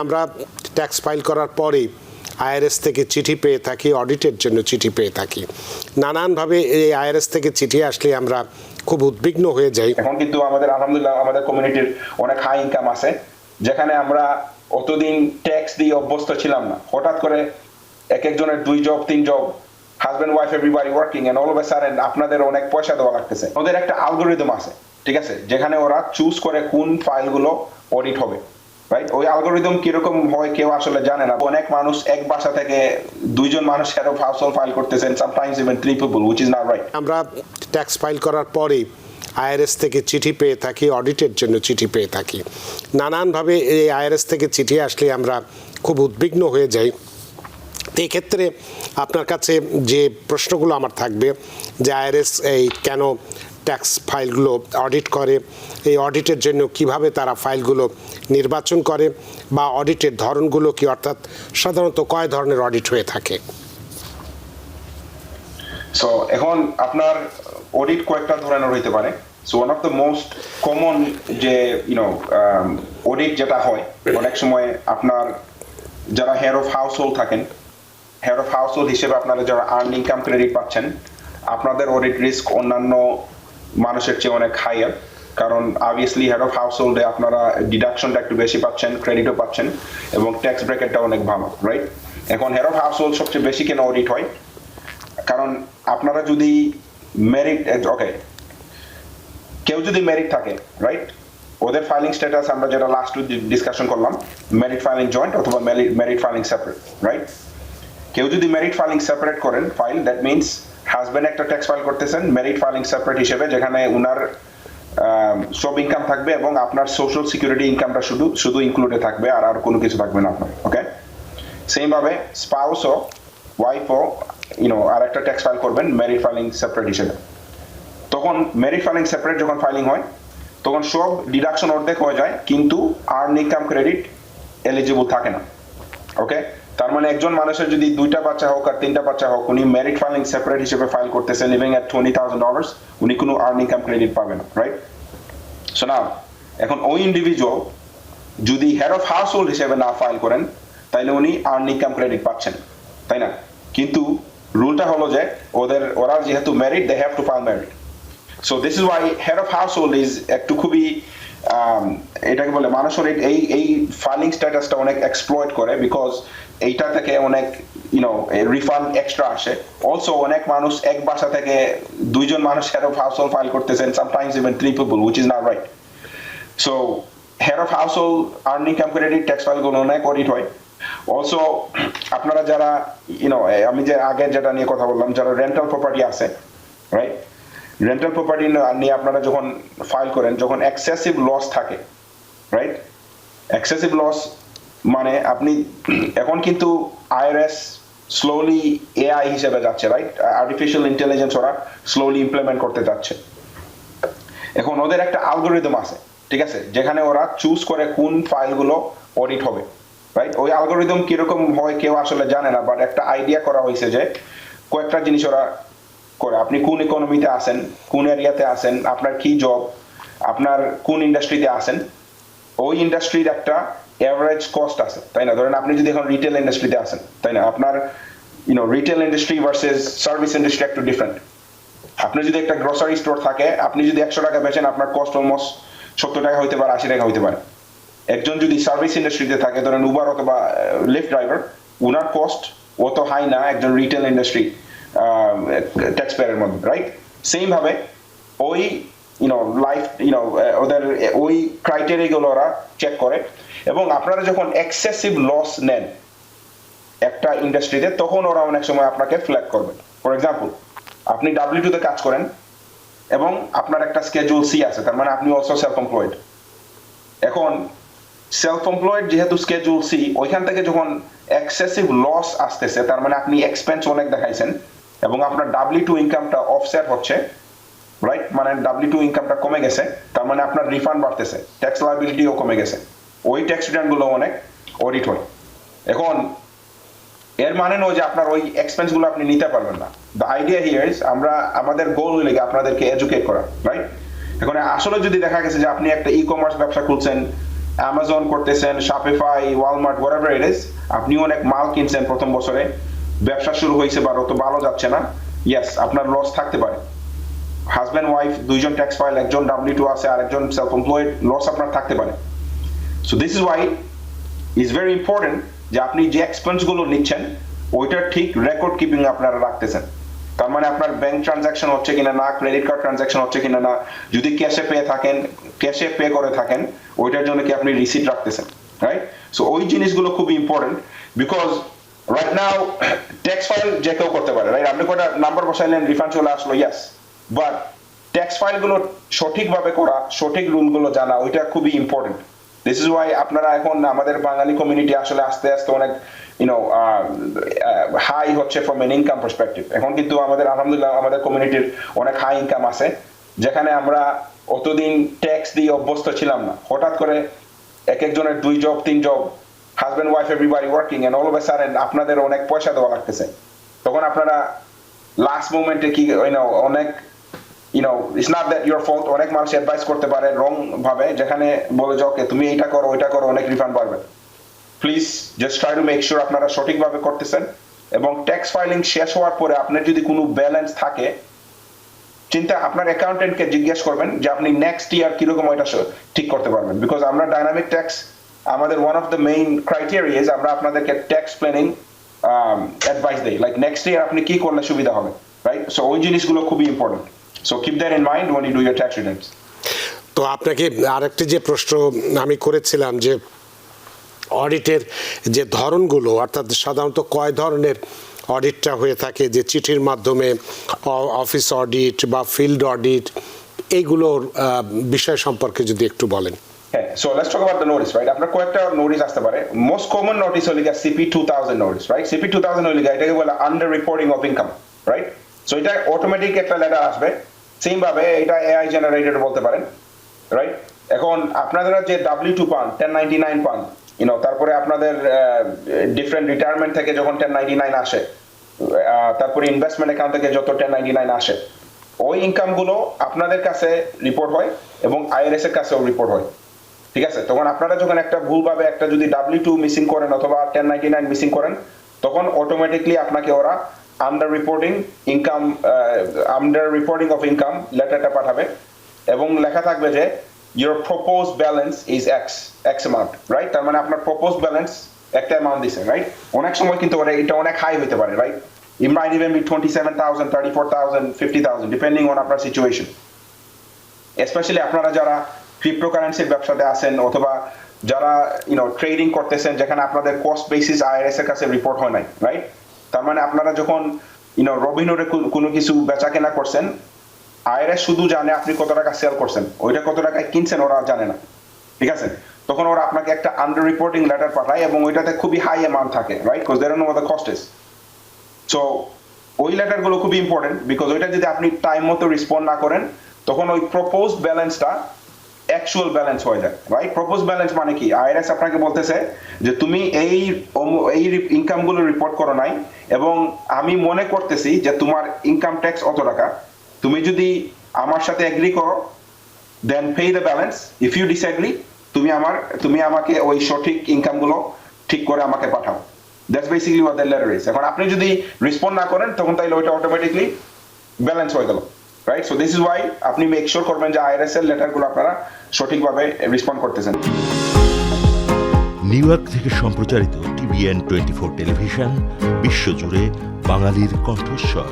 আমরা tax file করার পরে আইআরএস থেকে চিঠি পেয়ে থাকি, অডিটের জন্য চিঠি পেয়ে থাকি। নানানভাবে এই আইআরএস থেকে চিঠি আসলে আমরা খুব উদ্বিগ্ন হয়ে যাই। এখন কিন্তু আমাদের আলহামদুলিল্লাহ আমাদের কমিউনিটির অনেক হাই ইনকাম আছে, যেখানে আমরা অতদিন ট্যাক্স দিয়ে অভ্যস্ত ছিলাম না। হঠাৎ করে এক একজনের 2 job 3 job, husband wife everybody working, and all of a sudden আপনাদের অনেক পয়সা দেওয়া লাগতেছে। ওদের একটা অ্যালগরিদম আছে, ঠিক আছে, যেখানে ওরা চুজ করে কোন ফাইলগুলো অডিট হবে, রাইট? ওই অ্যালগরিদম কিরকম হয় কেউ আসলে জানে না। অনেক মানুষ এক বাসা থেকে 2 জন মানুষ হেড অফ হাউসহোল্ড ফাইল করতেছেন, sometimes even 3 people, which is not right. আমরা ট্যাক্স ফাইল করার পরে আইআরএস থেকে চিঠি পেয়ে থাকি, অডিটের জন্য চিঠি পেয়ে থাকি। নানানভাবে এই আইআরএস থেকে চিঠি আসলে আমরা খুব উদ্বিগ্ন হয়ে যাই। এই ক্ষেত্রে আপনার কাছে যে প্রশ্নগুলো আমার থাকবে যে আইআরএস এই কেন ট্যাক্স ফাইলগুলো অডিট করে, এই অডিটের জন্য কিভাবে তারা ফাইলগুলো নির্বাচন করে, বা অডিটের ধরনগুলো কি, অর্থাৎ সাধারণত কয় ধরনের অডিট হয়ে থাকে। সো এখন আপনার অডিট কয়েকটা ধরনের হইতে পারে। So one of the most common যে অডিট যেটা হয়, অনেক সময় আপনার যারা হেড অফ হাউসহোল্ড থাকেন, হেড অফ হাউসহোল্ড হিসেবে আপনারা যারা আর্ন ইনকাম ক্রেডিট পাচ্ছেন, আপনাদের অডিট রিস্ক অন্যান্য মানুষের চেয়ে অনেক হাইয়ার। কারণ অবভিয়াসলি হেড অফ হাউসহোল্ডে আপনারা ডিডাকশনটা একটু বেশি পাচ্ছেন, ক্রেডিটও পাচ্ছেন, এবং ট্যাক্স ব্র্যাকেটটা অনেক ভালো, রাইট? এখন হেড অফ হাউসহোল্ড সবচেয়ে বেশি কেন অডিট হয়? কারণ আপনারা যদি মেরিট, ওকে, কেউ যদি মেরিট থাকে, রাইট, ওদের ফাইলিং স্ট্যাটাস আমরা যেটা লাস্ট ডিসকাশন করলাম, মেরিট ফাইলিং জয়েন্ট অথবা মেরিট ফাইলিং সেপারেট, রাইট? কেউ যদি মেরিট ফাইলিং সেপারেট করেন ফাইল, দ্যাট মিনস হাজব্যান্ড একটা ট্যাক্স ফাইল করতেছেন মেরিট ফাইলিং সেপারেট হিসেবে, যেখানে উনার সব ইনকাম থাকবে এবং আপনার সোশ্যাল সিকিউরিটি ইনকামটা শুধু ইনক্লুডে থাকবে, আর কোনো কিছু থাকবে না আপনার, ওকে? সেম ভাবে স্পাউসও, ওয়াইফও আর একটা ট্যাক্স ফাইল করবেন মেরিট ফাইলিং সেপারেট হিসেবে। তখন মেরিট ফাইলিং সেপারেট যখন ফাইলিং হয়, তখন সব ডিডাকশন অর্ধেক হয়ে যায়, কিন্তু আর্ন ইনকাম ক্রেডিট এলিজিবল থাকে না, ওকে? তার মানে একজন মানুষের যদি 2টা বাচ্চা হোক আর 3টা বাচ্চা হোক, উনি মেরিট ফাইলিং সেপারেট হিসেবে ফাইল করতেছেন লিভিং এট $20,000, উনি কোনো আর্ন ইনকাম ক্রেডিট পাবেন না, রাইট? সো নাও এখন ওই ইন্ডিভিজুয়াল যদি হেড অফ হাউসহোল্ড হিসেবে না ফাইল করেন, তাইলে উনি আর্ন ইনকাম ক্রেডিট পাচ্ছেন, তাই না? কিন্তু রুলটা হলো যে ওরা যেহেতু merit, they have to file merit. So this is why head of household is একটু খুবই এটাকে বলে মানুষের এই ফাইলিং স্ট্যাটাসটা অনেক এক্সপ্লয়েট করে, বিকজ এইটা থেকে অনেক রিফান্ড এক্সট্রা আসে। অলসো অনেক মানুষ এক বাসা থেকে 2 জন মানুষ হেড অফ হাউসহোল্ড ফাইল করতেছেন, sometimes even 3 people, which is not right. So head of household earn income credit tax ফাইলগুলো অনেক অডিট হয়। অলসো আপনারা যারা আমি যে আগে যেটা নিয়ে কথা বললাম, যারা রেন্টাল প্রপার্টি আছে, রাইট, রেন্টাল প্রপার্টি নিয়ে আপনারা যখন ফাইল করেন, যখন এক্সেসিভ লস থাকে, রাইট, এক্সেসিভ লস মানে আপনি এখন কিন্তু আইআরএস স্লোলি এআই হিসেবে যাচ্ছে, রাইট? আর্টিফিশিয়াল ইন্টেলিজেন্স ওরা স্লোলি ইমপ্লিমেন্ট করতে যাচ্ছে। এখন ওদের একটা অ্যালগরিদম আছে, ঠিক আছে, যেখানে ওরা চুজ করে কোন ফাইলগুলো অডিট হবে, রাইট? ওই অ্যালগরিদম কিরকম হয় কেউ আসলে জানে না, বাট একটা আইডিয়া করা হয়েছে যে কয়েকটা জিনিস ওরা করে। আপনি কোন ইকোনমিতে আছেন, কোন এরিয়াতে আছেন, আপনার কি জব, আপনার কোন ইন্ডাস্ট্রিতে আছেন, ওই ইন্ডাস্ট্রির একটা এভারেজ কস্ট আছে, তাই না? ধরেন আপনি যদি এখন রিটেল ইন্ডাস্ট্রিতে আছেন, তাই না, আপনার retail industry versus service industry একটু ডিফারেন্ট। আপনি যদি একটা গ্রোসারি স্টোর থাকে, আপনি যদি 100 টাকা বেচেন, আপনার কস্ট অলমোস্ট 70 টাকা হইতে পারে, 80 টাকা হইতে পারে। একজন যদি সার্ভিস ইন্ডাস্ট্রিতে থাকে, ধরেন উবার অথবা লিফট ড্রাইভার, উনার কস্ট অত হাই না একজন রিটেল ইন্ডাস্ট্রি ট্যাক্স পেয়ারের মধ্যে, রাইট? সেম ভাবে ওই লাইফ ওদের ওই ক্রাইটেরিয়াগুলো ওরা চেক করে, এবং আপনারা যখন এক্সেসিভ লস নেন একটা ইন্ডাস্ট্রিতে, তখন ওরা অনেক সময় আপনাকে ফ্ল্যাগ করবে। ফর এক্সাম্পল, আপনি W2 তে কাজ করেন এবং আপনার একটা স্কেজুল সি আছে, তার মানে আপনি অলসো সেলফ এমপ্লয়েড। এখন সেলফ এমপ্লয়েড যেহেতু স্কেজুল সি, ওইখান থেকে যখন এক্সেসিভ লস আসতেছে, তার মানে আপনি এক্সপেন্স অনেক দেখাইছেন এবং আপনার W2 ইনকামটা অফসেট হচ্ছে, রাইট? মানে W2 ইনকামটা কমে গেছে, তার মানে আপনার রিফান্ড বাড়তেছে, ট্যাক্স লায়াবিলিটিও কমে গেছে। ওই ট্যাক্স রিটার্নগুলো অনেক অডিট হয়। এখন এর মানে নয় যে আপনার ওই এক্সপেন্সগুলো আপনি নিতে পারবেন না। দ্য আইডিয়া হিয়ার ইজ আমাদের গোল হইলে আপনাদেরকে এডুকেট করা, রাইট? এখন আসলে যদি দেখা গেছে যে আপনি একটা ই কমার্স ব্যবসা খুলছেন, অ্যামাজন করতেছেন, Shopify, Walmart, whatever it is, আপনি অনেক মাল কিনছেন প্রথম বছরে, ব্যবসা শুরু হয়েছে বা অত ভালো যাচ্ছে না, ইয়েস আপনার লস থাকতে পারে। হাজব্যান্ড ওয়াইফ দুইজন ট্যাক্স ফাইল, একজন W2 আছে আর একজন সেলফ এমপ্লয়েড, লস আপনার থাকতে পারে। So this is Y is very important যে আপনি যে এক্সপেন্স গুলো নিচ্ছেন ওইটার ঠিক রেকর্ড কিপিং আপনারা রাখতেছেন। তার মানে আপনার ব্যাংক ট্রানজাকশন হচ্ছে কিনা না, ক্রেডিট কার্ড ট্রানজাকশন হচ্ছে কিনা না, যদি ক্যাশে পে করে থাকেন ওইটার জন্য কি আপনি রিসিট রাখতেছেন, রাইট? সো ওই জিনিসগুলো খুবই important, because right now tax file যে কেউ করতে পারে, রাইট? আপনি কটা নাম্বার বসাইলেন, রিফান্ড চলে আসলো, ইয়েস, বাট ট্যাক্স ফাইলগুলো সঠিকভাবে করা, সঠিক রুলগুলো জানা, ওইটা খুবই ইম্পর্টেন্ট। দিস ইজ ওয়াই আপনারা এখন আমাদের বাঙালি কমিউনিটি আসলে আস্তে আস্তে অনেক হাই হচ্ছে ফ্রম এন ইনকাম পার্সপেক্টিভ। এখন কিন্তু আমাদের আলহামদুলিল্লাহ আমাদের কমিউনিটির অনেক হাই ইনকাম আছে, যেখানে আমরা অতদিন ট্যাক্স দিয়ে অভ্যস্ত ছিলাম না। হঠাৎ করে এক একজনের 2 job 3 job, husband wife everybody working, and all of a sudden আপনাদের অনেক পয়সা দেওয়া লাগতেছে। তখন আপনারা লাস্ট মোমেন্টে কি অনেক it's not that your fault, অনেক মানুষ অ্যাডভাইস করতে পারে রং ভাবে, যেখানে বলে যে ওকে তুমি এইটা করো ওইটা করো, অনেক রিফান্ড পাবে। Please just try to make sure আপনারা সঠিকভাবে করতেছেন, এবং ট্যাক্স ফাইলিং শেষ হওয়ার পরে আপনার যদি কোনো ব্যালেন্স থাকে, আপনার অ্যাকাউন্টেন্টকে জিজ্ঞেস করবেন যে আপনি নেক্সট ইয়ার কিরকম ওইটা ঠিক করতে পারবেন। বিকজ আমরা ডাইনামিক ট্যাক্স, আমাদের one of the main criteria is আমরা আপনাদেরকে ট্যাক্স প্ল্যানিং অ্যাডভাইস দেই, লাইক নেক্সট ইয়ার আপনি কি করলে সুবিধা হবে, রাইট? সো ওই জিনিসগুলো খুবই important. So keep that in mind when you do your tax returns. তো আপনাকে আরেকটি যে প্রশ্ন আমি করেছিলাম যে অডিটের যে ধরনগুলো, অর্থাৎ সাধারণত কয় ধরনের অডিটটা হয়ে থাকে, যে চিঠির মাধ্যমে অফিস অডিট বা ফিল্ড অডিট, এইগুলোর বিষয় সম্পর্কে যদি একটু বলেন। হ্যাঁ, so let's talk about the notice, right? আপনার কয়েকটা নোটিশ আসতে পারে। মোস্ট কমন নোটিশ হলো CP 2000 নোটিশ, রাইট? CP 2000 হলো এটাকে বলে under reporting of income, right? So এটা অটোমেটিক একটা লেটার আসবে, সেম ভাবে এটা AI জেনারেটেড বলতে পারেন, রাইট? এখন আপনারা যে W2 পান, 1099 পান, তারপরে আপনাদের ডিফারেন্ট রিটায়ারমেন্ট থেকে যখন 1099 আসে, তারপরে ইনভেস্টমেন্ট অ্যাকাউন্ট থেকে যত 1099 আসে, ওই ইনকাম গুলো আপনাদের কাছে রিপোর্ট হয় এবং IRS এর কাছেও রিপোর্ট হয়, ঠিক আছে? তখন আপনারা যখন একটা ভুলভাবে একটা যদি W2 মিসিং করেন অথবা 1099 মিসিং করেন, তখন অটোমেটিকলি আপনাকে ওরা আন্ডার রিপোর্টিং অফ ইনকাম লেটারটা পাঠাবে, এবং লেখা থাকবে যে your proposed balance is x amount, right? তার মানে আপনার proposed balance একটা অ্যামাউন্ট দিছে, রাইট? অনেক সময় কিন্তু এটা অনেক হাই হতে পারে, right? It might even be 27,000, 34,000, 50,000 depending on আপনার সিচুয়েশন। স্পেশালি আপনারা যারা ক্রিপ্টোকারেন্সির ব্যবসাতে আছেন অথবা যারা ট্রেডিং করতেছেন, যেখানে আপনাদের কস্ট বেসিস IRS এর কাছে রিপোর্ট হয় নাই, রাইট? তার মানে আপনারা যখন রবিনহুডে কোনো কিছু বেচা কেনা করছেন, IRS শুধু জানে আপনি কত টাকা সেল করছেন, ওইটা কত টাকায় কিনছেন ওরা জানে না, ঠিক আছে? তখন ওরা আপনাকে একটা আন্ডার রিপোর্টিং লেটার পাঠায় এবং ওইটাতে খুবই হাই অ্যামাউন্ট থাকে, right? Because they don't know what the cost is. So ওই লেটারগুলো খুবই ইম্পর্টেন্ট, বিকজ ওইটা যদি আপনি টাইম মতো রেসপন্ড না করেন, তখন ওই প্রপোজড ব্যালেন্সটা অ্যাকচুয়াল ব্যালেন্স হয়ে যায়, রাইট? প্রপোজ ব্যালেন্স মানে কি? IRS আপনাকে বলতেছে যে তুমি এই ইনকামগুলো রিপোর্ট করো নাই, এবং আমি মনে করতেছি যে তোমার ইনকাম ট্যাক্স অত টাকা, তুমি যদি আমার সাথে এগ্রি করো then pay the balance, if you disagree তুমি আমাকে ওই সঠিক ইনকামগুলো ঠিক করে আমাকে পাঠাও। That's basically what the letter is. এখন আপনি যদি রেসপন্ড না করেন, তখন তাইলে ওইটা অটোমেটিকলি ব্যালেন্স হয়ে গেল, right? So this is Y আপনি মেক শিওর করবেন যে IRS এর লেটারগুলো আপনারা সঠিকভাবে রেসপন্ড করতেছেন। নিউ ইয়র্ক থেকে সম্প্রচারিত TVN 24 টেলিভিশন, বিশ্বজুড়ে বাঙালির কণ্ঠস্বর।